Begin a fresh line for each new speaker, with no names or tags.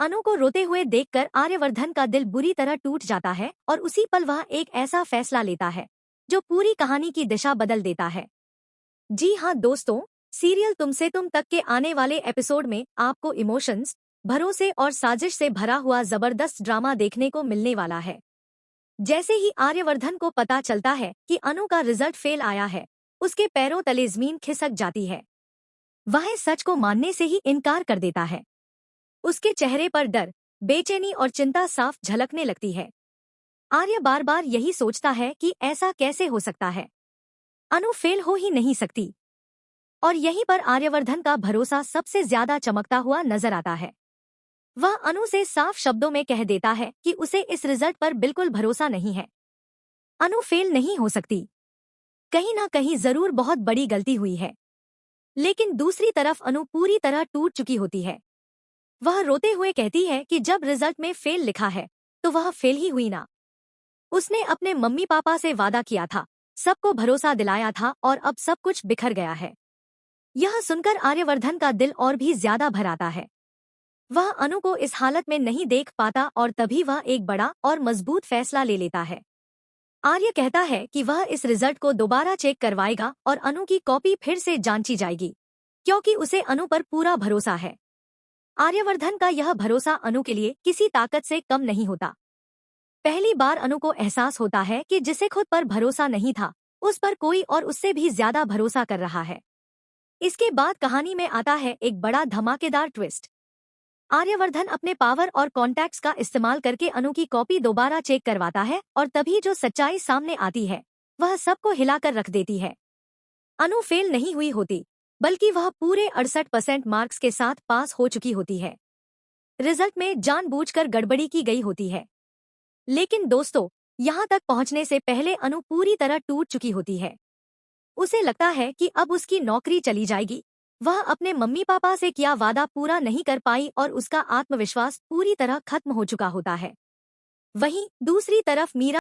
अनु को रोते हुए देखकर आर्यवर्धन का दिल बुरी तरह टूट जाता है और उसी पल वह एक ऐसा फैसला लेता है जो पूरी कहानी की दिशा बदल देता है। जी हाँ दोस्तों, सीरियल तुमसे तुम तक के आने वाले एपिसोड में आपको इमोशंस, भरोसे और साजिश से भरा हुआ जबरदस्त ड्रामा देखने को मिलने वाला है। जैसे ही आर्यवर्धन को पता चलता है कि अनु का रिजल्ट फेल आया है, उसके पैरों तले जमीन खिसक जाती है। वह सच को मानने से ही इनकार कर देता है। उसके चेहरे पर डर, बेचैनी और चिंता साफ झलकने लगती है। आर्य बार बार यही सोचता है कि ऐसा कैसे हो सकता है, अनु फेल हो ही नहीं सकती। और यहीं पर आर्यवर्धन का भरोसा सबसे ज्यादा चमकता हुआ नजर आता है। वह अनु से साफ शब्दों में कह देता है कि उसे इस रिजल्ट पर बिल्कुल भरोसा नहीं है। अनु फेल नहीं हो सकती, कहीं ना कहीं जरूर बहुत बड़ी गलती हुई है। लेकिन दूसरी तरफ अनु पूरी तरह टूट चुकी होती है। वह रोते हुए कहती है कि जब रिजल्ट में फेल लिखा है तो वह फेल ही हुई ना। उसने अपने मम्मी पापा से वादा किया था, सबको भरोसा दिलाया था और अब सब कुछ बिखर गया है। यह सुनकर आर्यवर्धन का दिल और भी ज्यादा भर आता है। वह अनु को इस हालत में नहीं देख पाता और तभी वह एक बड़ा और मजबूत फैसला ले लेता है। आर्य कहता है कि वह इस रिजल्ट को दोबारा चेक करवाएगा और अनु की कॉपी फिर से जांची जाएगी, क्योंकि उसे अनु पर पूरा भरोसा है। आर्यवर्धन का यह भरोसा अनु के लिए किसी ताकत से कम नहीं होता। पहली बार अनु को एहसास होता है कि जिसे खुद पर भरोसा नहीं था, उस पर कोई और उससे भी ज्यादा भरोसा कर रहा है। इसके बाद कहानी में आता है एक बड़ा धमाकेदार ट्विस्ट। आर्यवर्धन अपने पावर और कॉन्टैक्ट्स का इस्तेमाल करके अनु की कॉपी दोबारा चेक करवाता है और तभी जो सच्चाई सामने आती है वह सबको हिलाकर रख देती है। अनु फेल नहीं हुई होती, बल्कि वह पूरे 68% मार्क्स के साथ पास हो चुकी होती है। रिजल्ट में जानबूझकर गड़बड़ी की गई होती है। लेकिन दोस्तों, यहाँ तक पहुँचने से पहले अनु पूरी तरह टूट चुकी होती है। उसे लगता है कि अब उसकी नौकरी चली जाएगी। वह अपने मम्मी पापा से किया वादा पूरा नहीं कर पाई और उसका आत्मविश्वास पूरी तरह खत्म हो चुका होता है। वहीं दूसरी तरफ मीरा